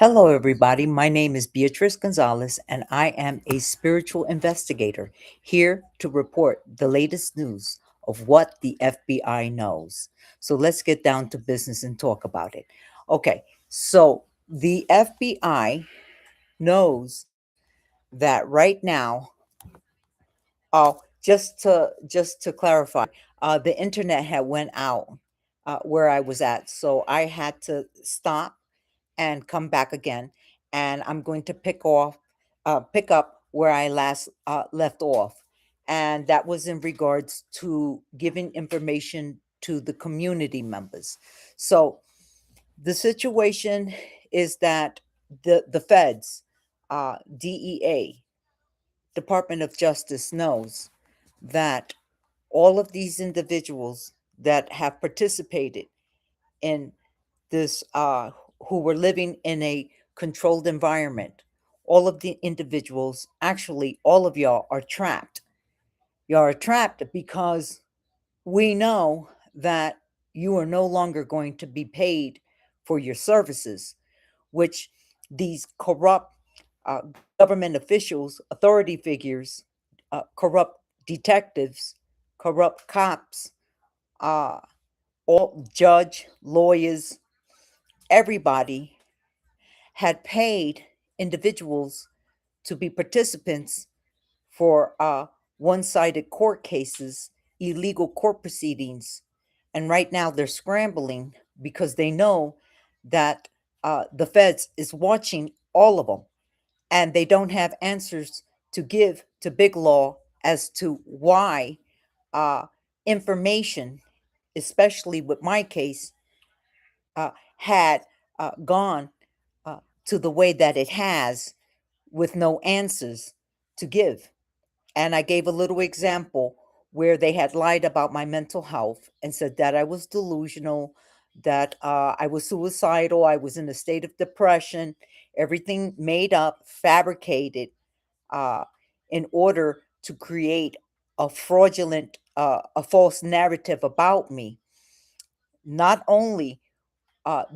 Hello, everybody. My name is Beatrice Gonzalez, and I am a spiritual investigator here to report the latest news of what the FBI knows. So let's get down to business and talk about it. Okay, so the FBI knows that right now, just to clarify, the internet had went out where I was at, so I had to stop and come back again. And I'm going to pick up where I last left off. And that was in regards to giving information to the community members. So the situation is that the feds, DEA, Department of Justice, knows that all of these individuals that have participated in this who were living in a controlled environment, all of the individuals, actually all of y'all are trapped. Y'all are trapped because we know that you are no longer going to be paid for your services, which these corrupt government officials, authority figures, corrupt detectives, corrupt cops, uh, all judge, lawyers, everybody had paid individuals to be participants for one-sided court cases, illegal court proceedings, and right now they're scrambling because they know that the feds is watching all of them, and they don't have answers to give to Big Law as to why uh, information, especially with my case, had gone to the way that it has with no answers to give. And I gave a little example where they had lied about my mental health and said that I was delusional, that I was suicidal, I was in a state of depression, everything made up, fabricated uh, in order to create a fraudulent, a false narrative about me. Not only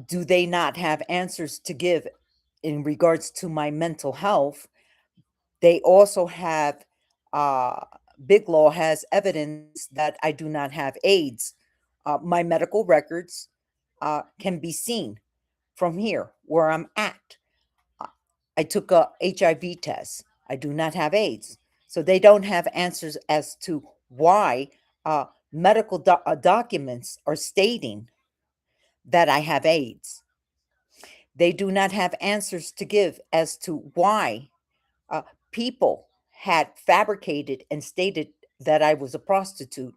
do they not have answers to give in regards to my mental health, they also have, uh, Big Law has evidence that I do not have AIDS. My medical records can be seen from here where I'm at. Uh, I took a HIV test. I do not have AIDS. So they don't have answers as to why medical documents are stating that I have AIDS. They do not have answers to give as to why uh, people had fabricated and stated that I was a prostitute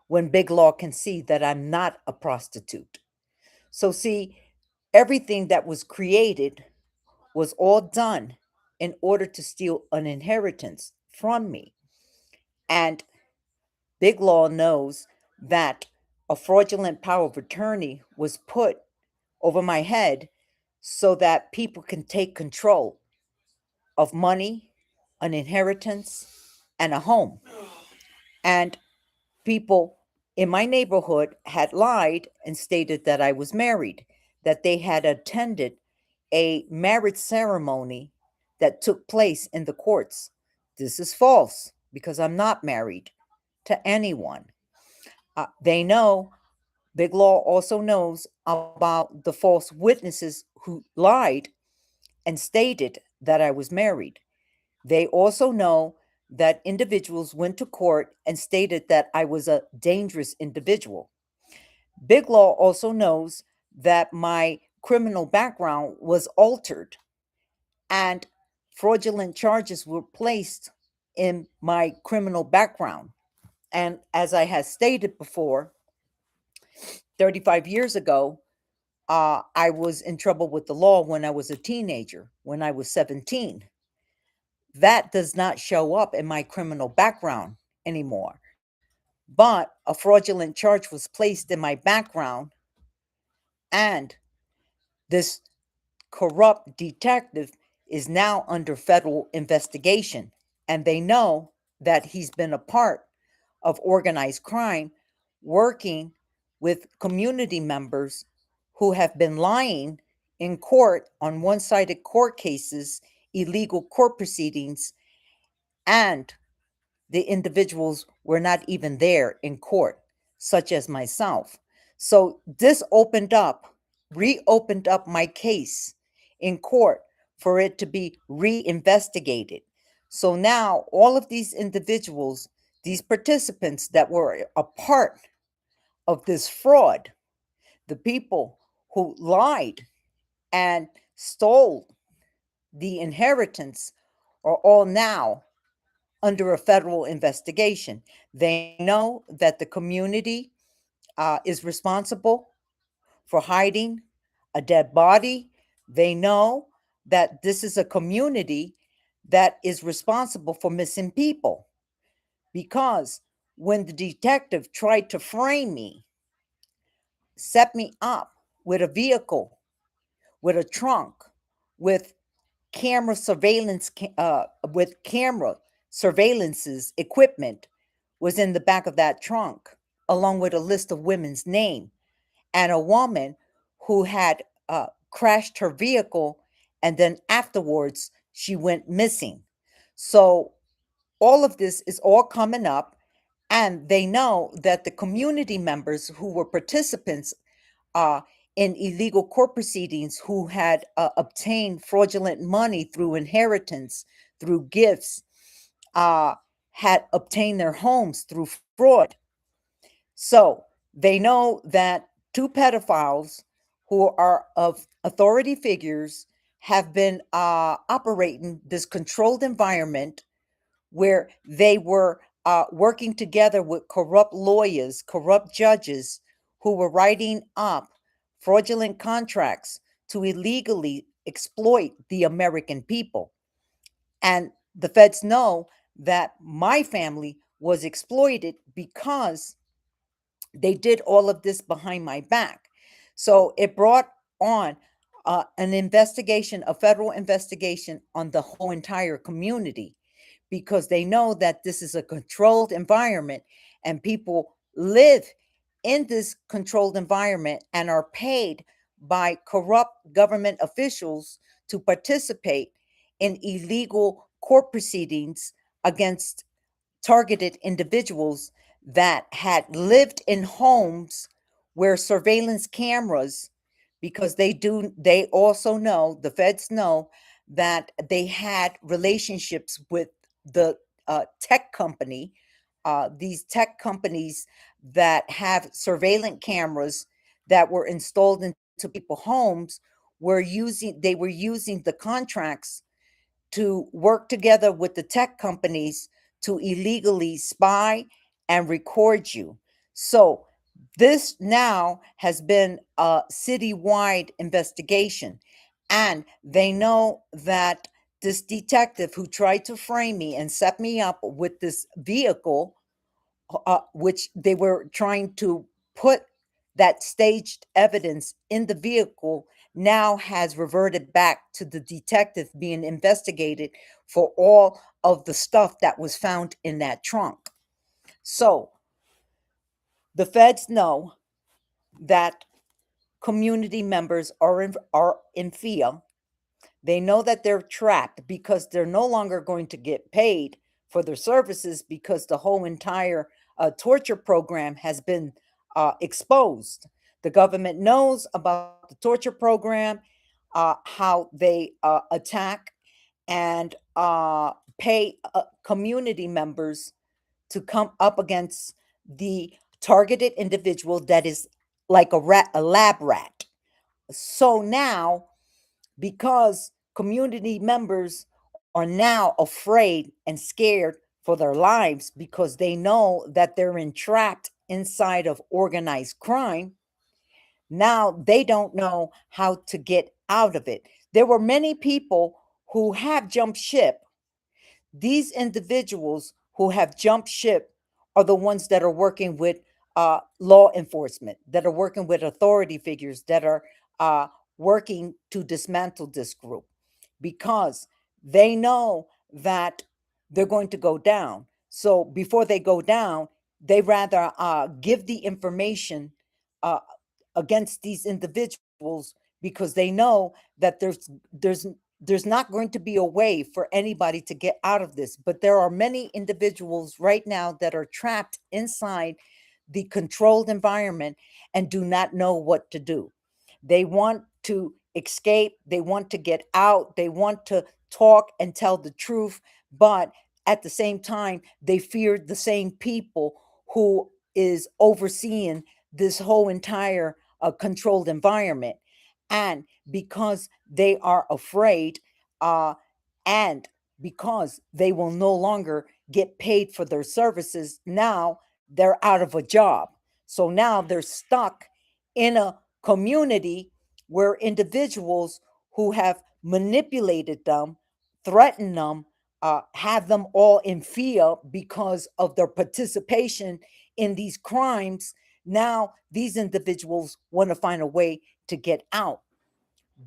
when Big Law can see that I'm not a prostitute. So, see, everything that was created was all done in order to steal an inheritance from me. And Big Law knows that a fraudulent power of attorney was put over my head so that people can take control of money, an inheritance, and a home. And people in my neighborhood had lied and stated that I was married, that they had attended a marriage ceremony that took place in the courts. This is false because I'm not married to anyone. They know, Big Law also knows about the false witnesses who lied and stated that I was married. They also know that individuals went to court and stated that I was a dangerous individual. Big Law also knows that my criminal background was altered and fraudulent charges were placed in my criminal background. And as I had stated before, 35 years ago, I was in trouble with the law when I was a teenager, when I was 17. That does not show up in my criminal background anymore. But a fraudulent charge was placed in my background, and this corrupt detective is now under federal investigation. And they know that he's been a part of organized crime, working with community members who have been lying in court on one-sided court cases, illegal court proceedings, and the individuals were not even there in court, such as myself. So this reopened up my case in court for it to be reinvestigated. So now all of these individuals, these participants that were a part of this fraud, the people who lied and stole the inheritance, are all now under a federal investigation. They know that the community is responsible for hiding a dead body. They know that this is a community that is responsible for missing people, because when the detective tried to frame me, set me up with a vehicle, with a trunk, with camera surveillance, with camera surveillances equipment was in the back of that trunk, along with a list of women's name and a woman who had crashed her vehicle, and then afterwards she went missing. So all of this is all coming up, and they know that the community members who were participants uh, in illegal court proceedings, who had obtained fraudulent money through inheritance, through gifts, uh, had obtained their homes through fraud. So they know that two pedophiles who are of authority figures have been operating this controlled environment where they were working together with corrupt lawyers, corrupt judges who were writing up fraudulent contracts to illegally exploit the American people. And the feds know that my family was exploited because they did all of this behind my back. So it brought on an investigation, a federal investigation on the whole entire community, because they know that this is a controlled environment and people live in this controlled environment and are paid by corrupt government officials to participate in illegal court proceedings against targeted individuals that had lived in homes where surveillance cameras, because they also know, the feds know, that they had relationships with the tech company, these tech companies that have surveillance cameras that were installed into people's homes, they were using the contracts to work together with the tech companies to illegally spy and record you. So this now has been a citywide investigation, and they know that this detective who tried to frame me and set me up with this vehicle, which they were trying to put that staged evidence in the vehicle, now has reverted back to the detective being investigated for all of the stuff that was found in that trunk. So the feds know that community members are in fear. They know that they're trapped because they're no longer going to get paid for their services, because the whole entire torture program has been exposed. The government knows about the torture program, how they attack and pay community members to come up against the targeted individual that is like a lab rat. So now, because community members are now afraid and scared for their lives because they know that they're entrapped inside of organized crime, now they don't know how to get out of it. There were many people who have jumped ship. These individuals who have jumped ship are the ones that are working with law enforcement, that are working with authority figures, that are uh, working to dismantle this group, because they know that they're going to go down. So before they go down, they rather give the information uh, against these individuals because they know that there's not going to be a way for anybody to get out of this. But there are many individuals right now that are trapped inside the controlled environment and do not know what to do. They want to escape, they want to get out, they want to talk and tell the truth, but at the same time, they fear the same people who is overseeing this whole entire controlled environment. And because they are afraid, uh, and because they will no longer get paid for their services, now they're out of a job. So now they're stuck in a community where individuals who have manipulated them, threatened them, have them all in fear because of their participation in these crimes. Now, these individuals want to find a way to get out.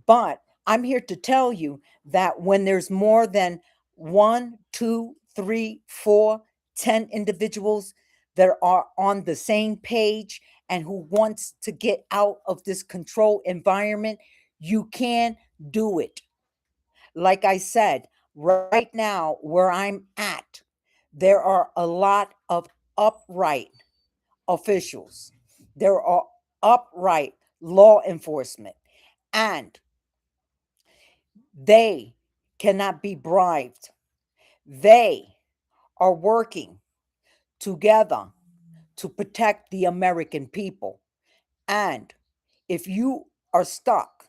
But I'm here to tell you that when there's more than one, two, three, four, 10 individuals that are on the same page and who wants to get out of this control environment, you can do it. Like I said, right now where I'm at, there are a lot of upright officials. There are upright law enforcement, and they cannot be bribed. They are working together to protect the American people. And if you are stuck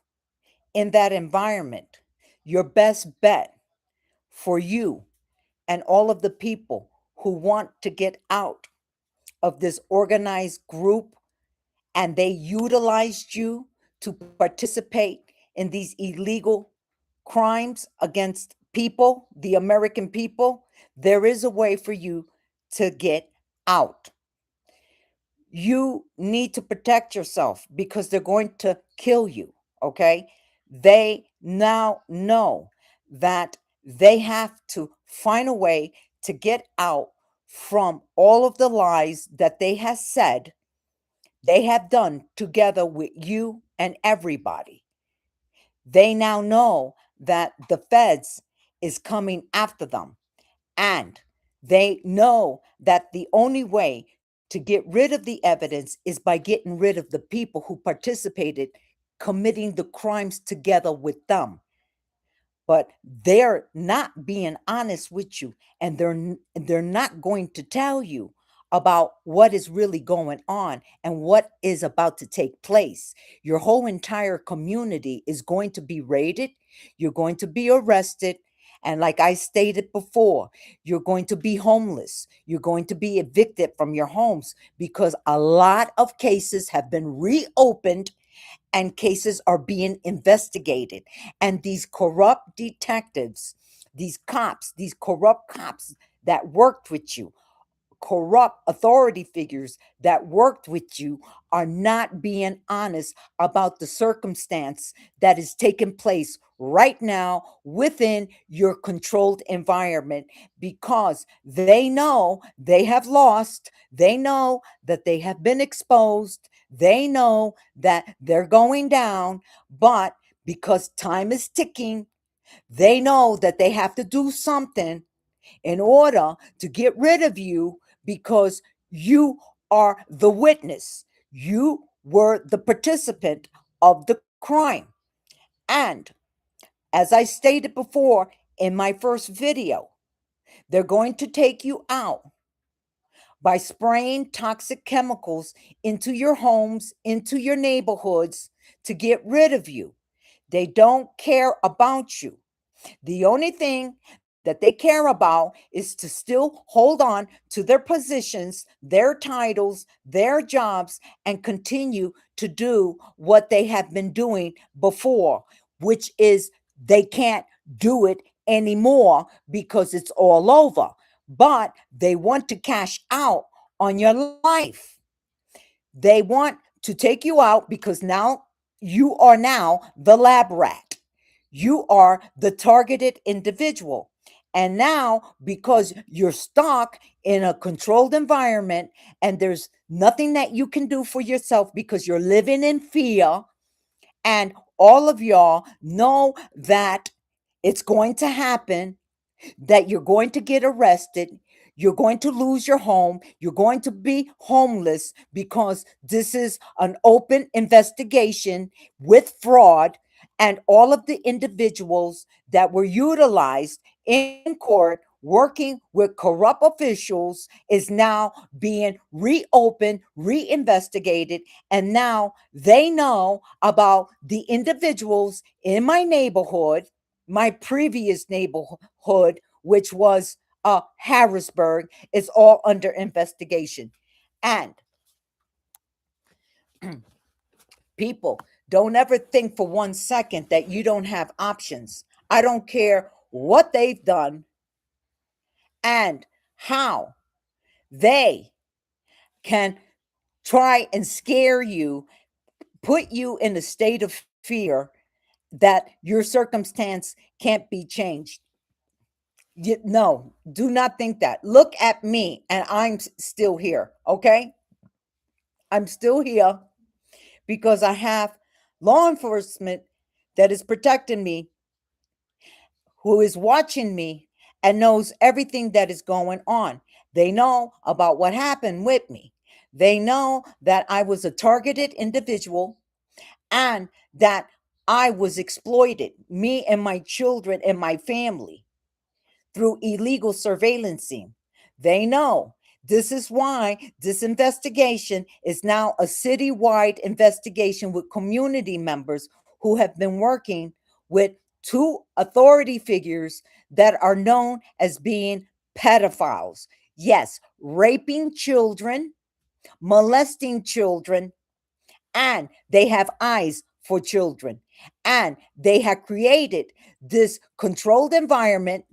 in that environment, your best bet for you and all of the people who want to get out of this organized group, and they utilized you to participate in these illegal crimes against people, the American people, there is a way for you to get out. You need to protect yourself because they're going to kill you, okay? They now know that they have to find a way to get out from all of the lies that they have said, they have done together with you and everybody. They now know that the feds is coming after them, and they know that the only way to get rid of the evidence is by getting rid of the people who participated committing the crimes together with them. But they're not being honest with you, and they're not going to tell you about what is really going on and what is about to take place. Your whole entire community is going to be raided, you're going to be arrested, and like I stated before, you're going to be homeless, you're going to be evicted from your homes because a lot of cases have been reopened and cases are being investigated. And these corrupt detectives, these cops, these corrupt cops that worked with you, corrupt authority figures that worked with you, are not being honest about the circumstance that is taking place right now within your controlled environment, because they know they have lost, they know that they have been exposed, they know that they're going down, but because time is ticking, they know that they have to do something in order to get rid of you, because you are the witness. You were the participant of the crime. And as I stated before in my first video, they're going to take you out by spraying toxic chemicals into your homes, into your neighborhoods to get rid of you. They don't care about you. The only thing that they care about is to still hold on to their positions, their titles, their jobs, and continue to do what they have been doing before, which is they can't do it anymore because it's all over. But they want to cash out on your life. They want to take you out because now you are now the lab rat. You are the targeted individual. And now, because you're stuck in a controlled environment and there's nothing that you can do for yourself because you're living in fear And all of y'all know that it's going to happen, that you're going to get arrested, you're going to lose your home, you're going to be homeless because this is an open investigation with fraud, and all of the individuals that were utilized in court working with corrupt officials is now being reopened, reinvestigated, and now they know about the individuals in my neighborhood, my previous neighborhood, which was Harrisburg, is all under investigation. And people, don't ever think for 1 second that you don't have options. I don't care what they've done and how they can try and scare you, put you in a state of fear that your circumstance can't be changed. No, do not think that. Look at me, and I'm still here, okay? I'm still here because I have law enforcement that is protecting me, who is watching me and knows everything that is going on. They know about what happened with me. They know that I was a targeted individual and that I was exploited, me and my children and my family, through illegal surveillancing. They know. This is why this investigation is now a citywide investigation with community members who have been working with two authority figures that are known as being pedophiles. Yes, raping children, molesting children, and they have eyes for children. And they have created this controlled environment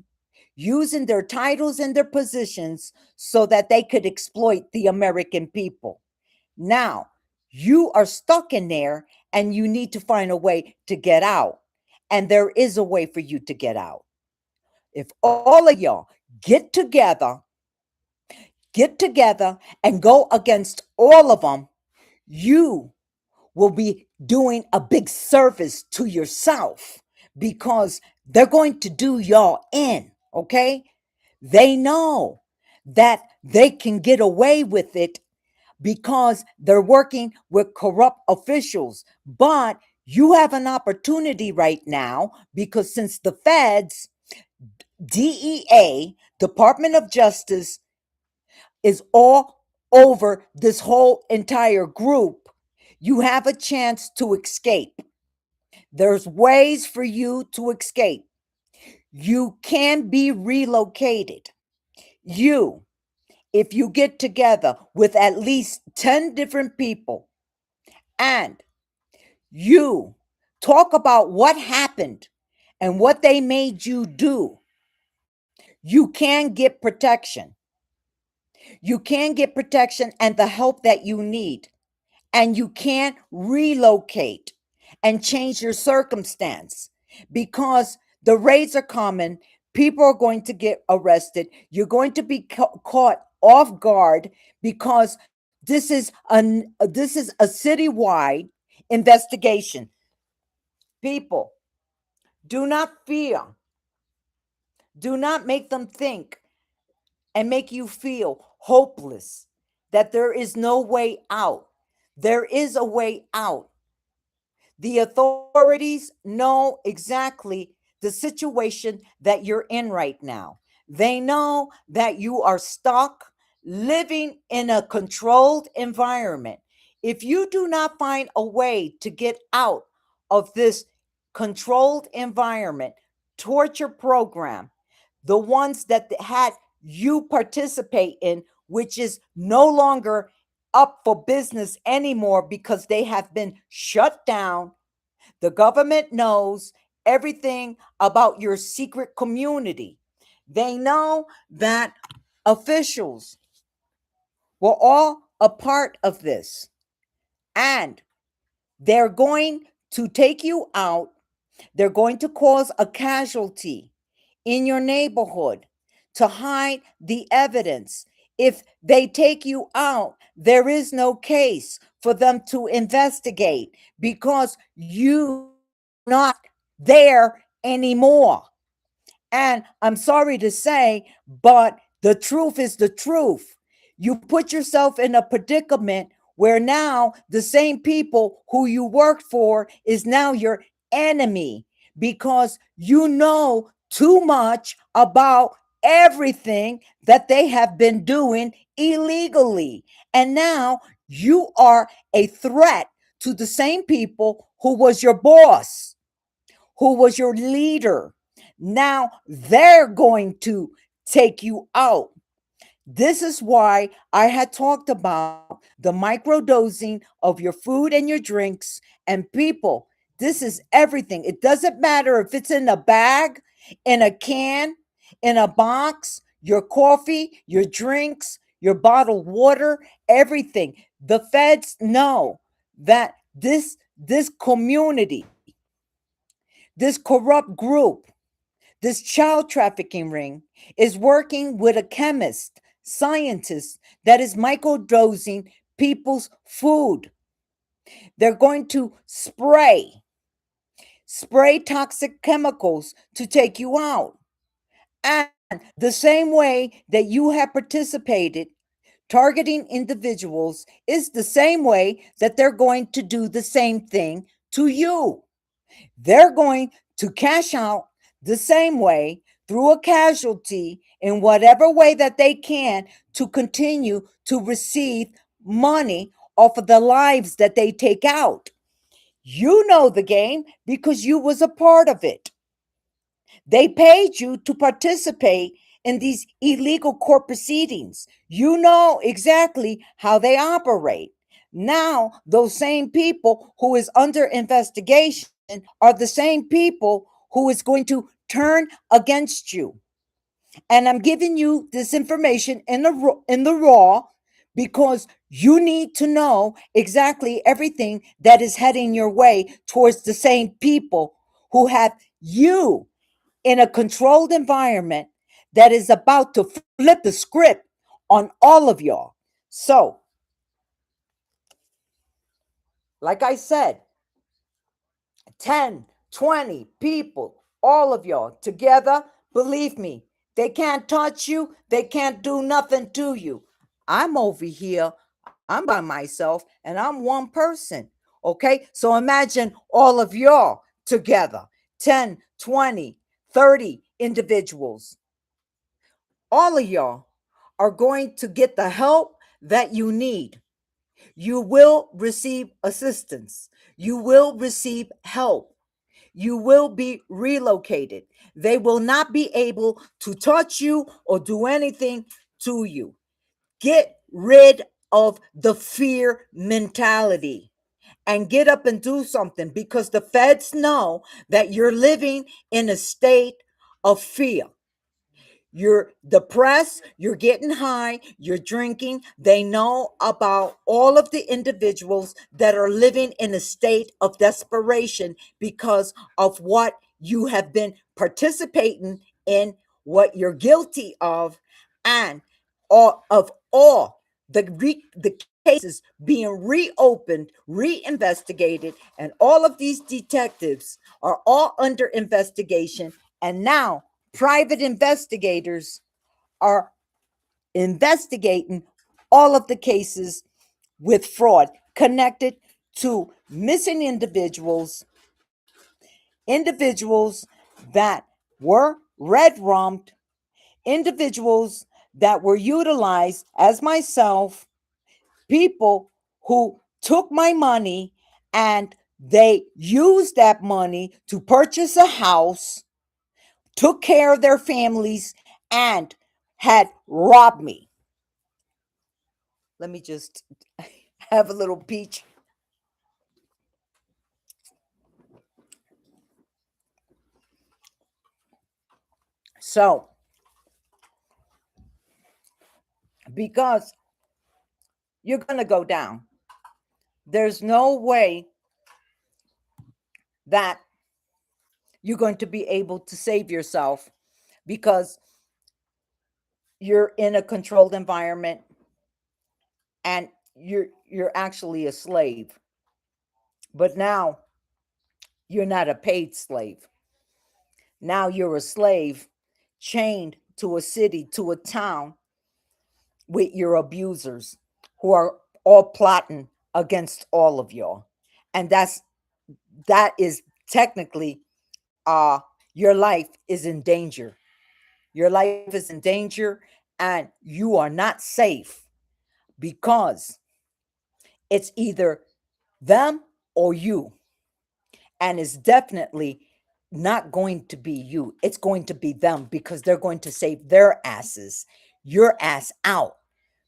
using their titles and their positions so that they could exploit the American people. Now, you are stuck in there and you need to find a way to get out. And there is a way for you to get out. If all of y'all get together, and go against all of them, you will be doing a big service to yourself because they're going to do y'all in, okay? They know that they can get away with it because they're working with corrupt officials. But you have an opportunity right now because since the feds, DEA, Department of Justice, is all over this whole entire group, you have a chance to escape. There's ways for you to escape. You can be relocated. You, if you get together with at least 10 different people and you talk about what happened and what they made you do, you can get protection. You can get protection and the help that you need. And you can't relocate and change your circumstance because the raids are coming. People are going to get arrested. You're going to be caught off guard because this is a citywide investigation. People, do not fear. Do not make them think and make you feel hopeless that there is no way out. There is a way out. The authorities know exactly the situation that you're in right now. They know that you are stuck living in a controlled environment. If you do not find a way to get out of this controlled environment, torture program, the ones that had you participate in, which is no longer up for business anymore because they have been shut down. The government knows everything about your secret community. They know that officials were all a part of this, and they're going to take you out. They're going to cause a casualty in your neighborhood to hide the evidence. If they take you out, there is no case for them to investigate because you are not there anymore. And I'm sorry to say, but the truth is the truth. You put yourself in a predicament where now the same people who you worked for is now your enemy because you know too much about everything that they have been doing illegally. And now you are a threat to the same people who was your boss, who was your leader. Now they're going to take you out. This is why I had talked about the microdosing of your food and your drinks. And people, this is everything. It doesn't matter if it's in a bag, in a can, in a box, your coffee, your drinks, your bottled water, everything. The feds know that this community, this corrupt group, this child trafficking ring is working with a chemist, scientist that is microdosing people's food. They're going to spray toxic chemicals to take you out. And the same way that you have participated targeting individuals is the same way that they're going to do the same thing to you. They're going to cash out the same way through a casualty in whatever way that they can to continue to receive money off of the lives that they take out. You know the game because you was a part of it. They paid you to participate in these illegal court proceedings. You know exactly how they operate. Now, those same people who is under investigation are the same people who is going to turn against you. And I'm giving you this information in the raw because you need to know exactly everything that is heading your way towards the same people who have you in a controlled environment that is about to flip the script on all of y'all. So, like I said, 10, 20 people, all of y'all together, believe me, they can't touch you, they can't do nothing to you. I'm over here, I'm by myself, and I'm one person. Okay, so imagine all of y'all together, 10, 20, 30 individuals. All of y'all are going to get the help that you need. You will receive assistance. You will receive help. You will be relocated. They will not be able to touch you or do anything to you. Get rid of the fear mentality and get up and do something because the feds know that you're living in a state of fear. You're depressed, you're getting high, you're drinking. They know about all of the individuals that are living in a state of desperation because of what you have been participating in, what you're guilty of, and all the cases being reopened, reinvestigated, and all of these detectives are all under investigation. And now private investigators are investigating all of the cases with fraud connected to missing individuals that were red rumped, individuals that were utilized as myself, people who took my money and they used that money to purchase a house, took care of their families, and had robbed me. Let me just have a little peach. So, because you're going to go down, there's no way that you're going to be able to save yourself because you're in a controlled environment and you're actually a slave. But now you're not a paid slave. Now you're a slave chained to a city, to a town with your abusers who are all plotting against all of y'all. And that is technically your life is in danger. Your life is in danger and you are not safe because it's either them or you. And it's definitely not going to be you. It's going to be them because they're going to save their asses, your ass out,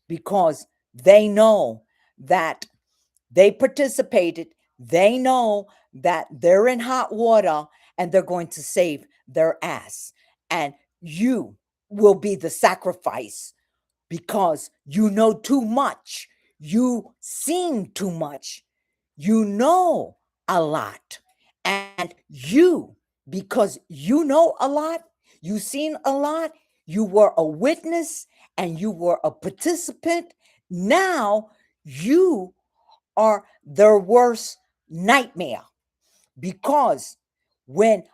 because they know that they participated. They know that they're in hot water and they're going to save their ass. And you will be the sacrifice because you know too much. You seen too much. You know a lot. And you, because you know a lot, you seen a lot, you were a witness and you were a participant. Now you are their worst nightmare because when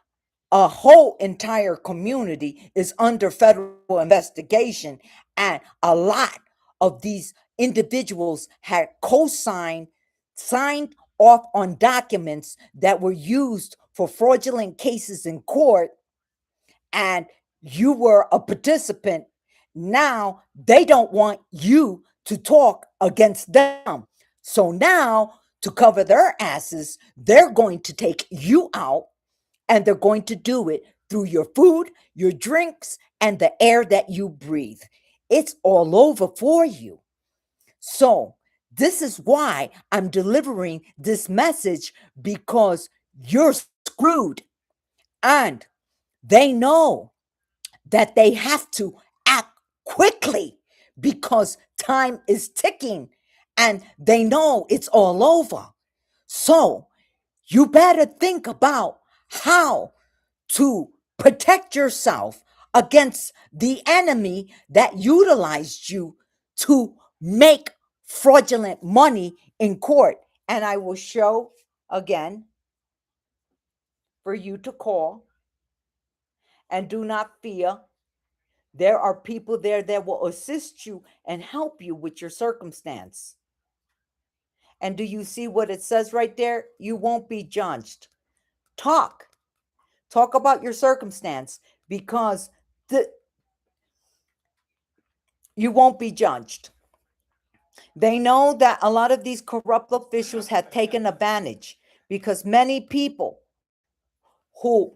a whole entire community is under federal investigation and a lot of these individuals had co-signed, signed off on documents that were used for fraudulent cases in court, and you were a participant. Now they don't want you to talk against them. So now, to cover their asses, they're going to take you out and they're going to do it through your food, your drinks, and the air that you breathe. It's all over for you. So, this is why I'm delivering this message because you're screwed. And they know that they have to act quickly because time is ticking and they know it's all over. So, you better think about how to protect yourself against the enemy that utilized you to make fraudulent money in court. And I will show again for you to call. And do not fear. There are people there that will assist you and help you with your circumstance. And do you see what it says right there? You won't be judged. Talk. Talk about your circumstance because the, you won't be judged. They know that a lot of these corrupt officials have taken advantage because many people who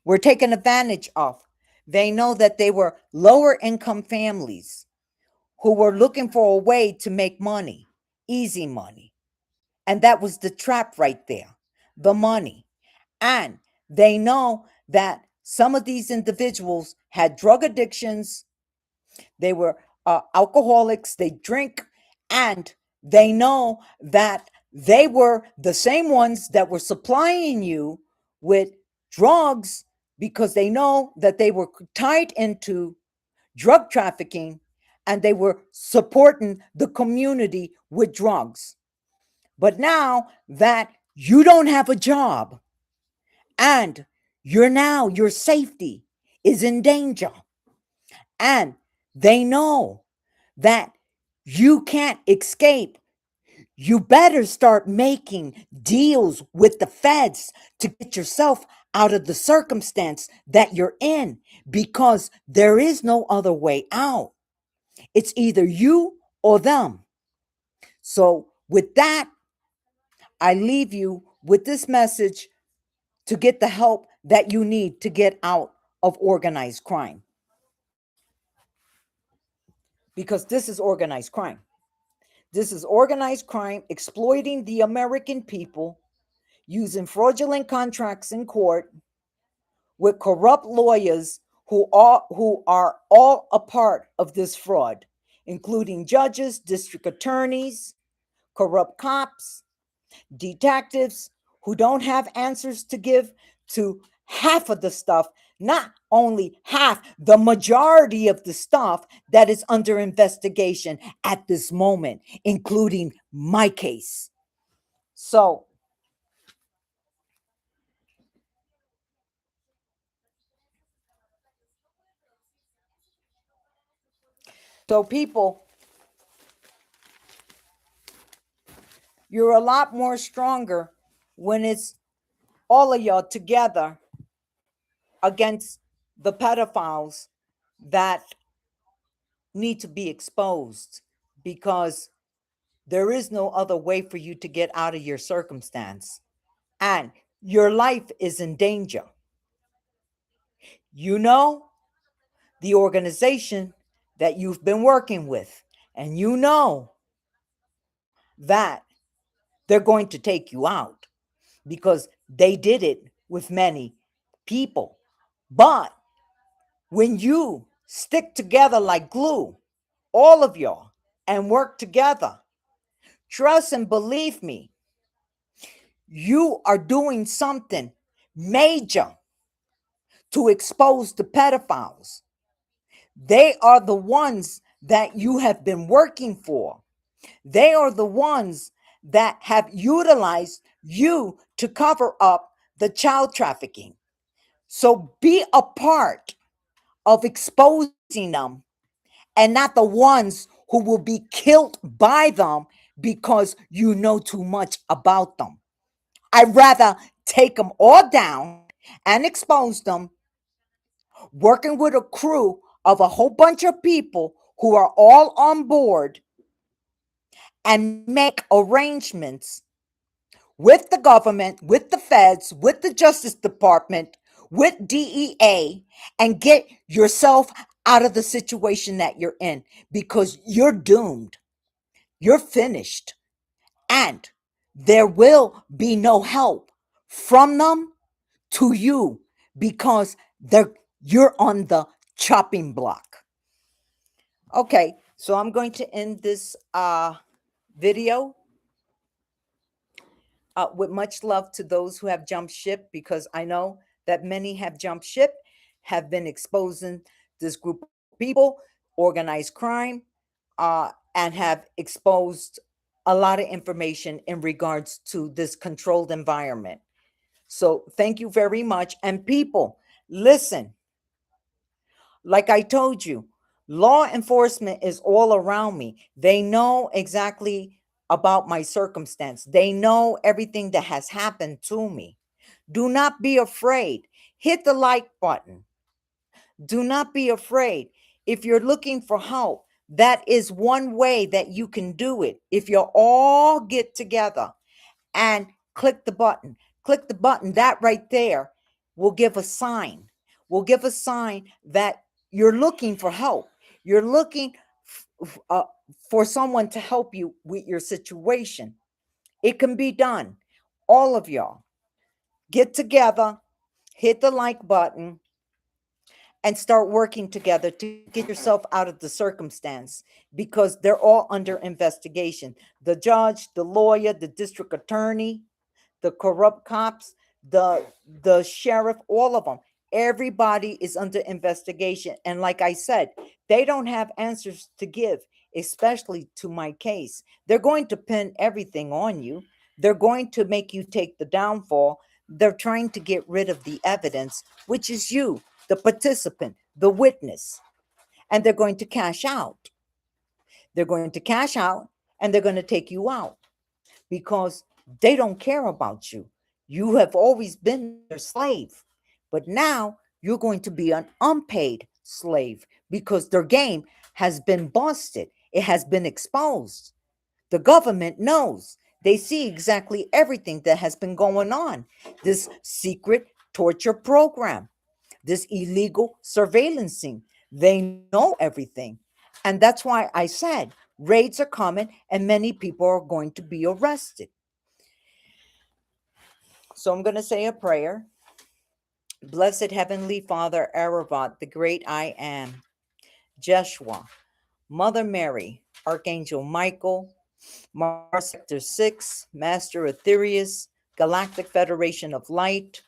were taken advantage of, they know that they were lower income families who were looking for a way to make money, easy money. And that was the trap right there, the money. And they know that some of these individuals had drug addictions, they were alcoholics, they drink, and they know that they were the same ones that were supplying you with drugs because they know that they were tied into drug trafficking and they were supporting the community with drugs. But now that you don't have a job and your safety is in danger, and they know that you can't escape, you better start making deals with the feds to get yourself out of the circumstance that you're in because there is no other way out. It's either you or them. So, with that, I leave you with this message to get the help that you need to get out of organized crime. Because this is organized crime. This is organized crime exploiting the American people, using fraudulent contracts in court with corrupt lawyers who are all a part of this fraud, including judges, district attorneys, corrupt cops, detectives who don't have answers to give to half of the stuff Not only half, the majority of the stuff that is under investigation at this moment, including my case. So people, you're a lot more stronger when it's all of y'all together against the pedophiles that need to be exposed, because there is no other way for you to get out of your circumstance. And your life is in danger. You know the organization that you've been working with, and you know that they're going to take you out because they did it with many people. But when you stick together like glue, all of y'all, and work together, trust and believe me, you are doing something major to expose the pedophiles. They are the ones that you have been working for. They are the ones that have utilized you to cover up the child trafficking. So be a part of exposing them and not the ones who will be killed by them because you know too much about them. I'd rather take them all down and expose them, working with a crew of a whole bunch of people who are all on board, and make arrangements with the government, with the feds, with the Justice Department, with DEA, and get yourself out of the situation that you're in, because you're doomed. You're finished. And there will be no help from them to you, because you're on the chopping block. Okay, so I'm going to end this video with much love to those who have jumped ship, because I know that many have jumped ship, have been exposing this group of people, organized crime, and have exposed a lot of information in regards to this controlled environment. So thank you very much. And people, listen, like I told you, law enforcement is all around me. They know exactly about my circumstance. They know everything that has happened to me. Do not be afraid. Hit the like button. Do not be afraid. If you're looking for help, that is one way that you can do it. If you all get together and click the button, that right there will give a sign. Will give a sign that you're looking for help. You're looking for someone to help you with your situation. It can be done. All of y'all get together, hit the like button, and start working together to get yourself out of the circumstance, because they're all under investigation. The judge, the lawyer, the district attorney, the corrupt cops, the sheriff, all of them. Everybody is under investigation. And like I said, they don't have answers to give, especially to my case. They're going to pin everything on you. They're going to make you take the downfall. They're trying to get rid of the evidence, which is you, the participant, the witness. And they're going to cash out. They're going to cash out, and they're going to take you out, because they don't care about you. You have always been their slave, but now you're going to be an unpaid slave, because their game has been busted. It has been exposed. The government knows. They see exactly everything that has been going on. This secret torture program, this illegal surveillancing. They know everything. And that's why I said raids are coming and many people are going to be arrested. So I'm going to say a prayer. Blessed Heavenly Father, Aravat, the great I am, Jeshua, Mother Mary, Archangel Michael, Mars Sector 6, Master Aetherius, Galactic Federation of Light,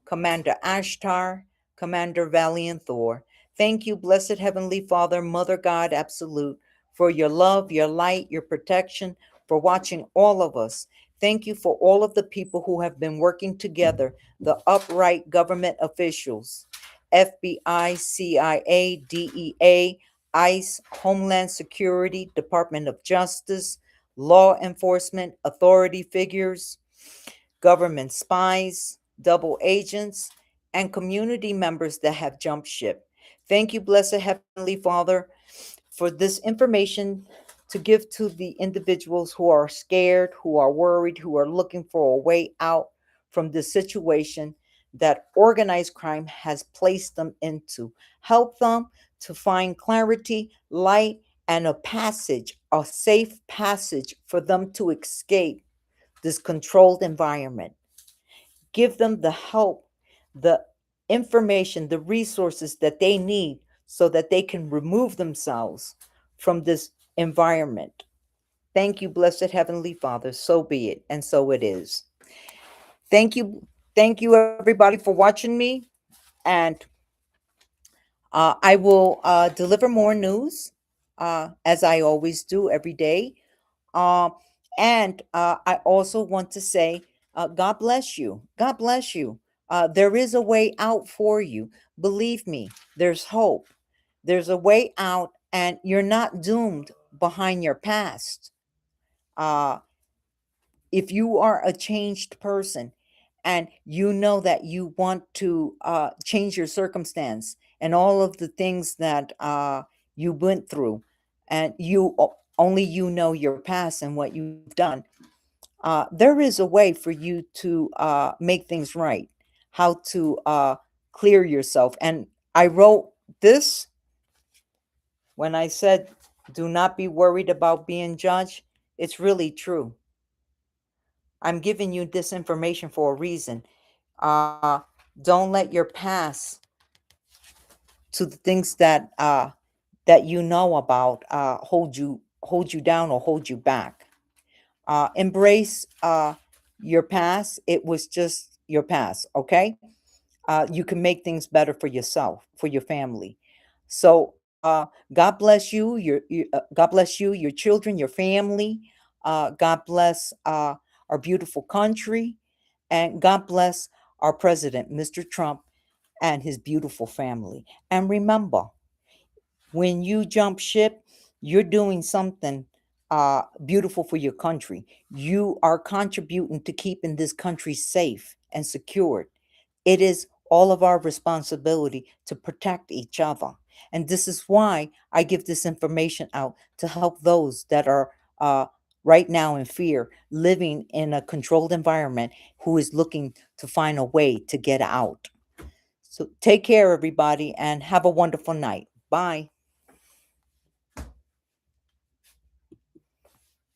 Commander Ashtar, Commander Valiant Thor. Thank you, Blessed Heavenly Father, Mother God Absolute, for your love, your light, your protection, for watching all of us. Thank you for all of the people who have been working together, the upright government officials, FBI, CIA, DEA, ICE, Homeland Security, Department of Justice, law enforcement, authority figures, government spies, double agents, and community members that have jumped ship. Thank you, Blessed Heavenly Father, for this information to give to the individuals who are scared, who are worried, who are looking for a way out from the situation that organized crime has placed them into. Help them to find clarity, light, and a safe passage for them to escape this controlled environment. Give them the help, the information, the resources that they need so that they can remove themselves from this environment. Thank you, Blessed Heavenly Father. So be it, and so it is. Thank you. Thank you, everybody, for watching me. And I will deliver more news as I always do every day. Uh, and I also want to say, God bless you. God bless you. There is a way out for you. Believe me, there's hope. There's a way out, and you're not doomed behind your past. Uh, if you are a changed person and you know that you want to change your circumstance and all of the things that you went through, and only you know your past and what you've done, there is a way for you to make things right, how to clear yourself. And I wrote this when I said, do not be worried about being judged. It's really true. I'm giving you this information for a reason. Uh, don't let your past to the things that you know about hold you down or hold you back. Embrace your past. It was just your past, okay? You can make things better for yourself, for your family. So God bless you. God bless you, your children, your family. God bless our beautiful country, and God bless our president, Mr. Trump, and his beautiful family. And remember, when you jump ship, you're doing something beautiful for your country. You are contributing to keeping this country safe and secured. It is all of our responsibility to protect each other. And this is why I give this information out to help those that are right now in fear, living in a controlled environment, who is looking to find a way to get out. So take care, everybody, and have a wonderful night. Bye.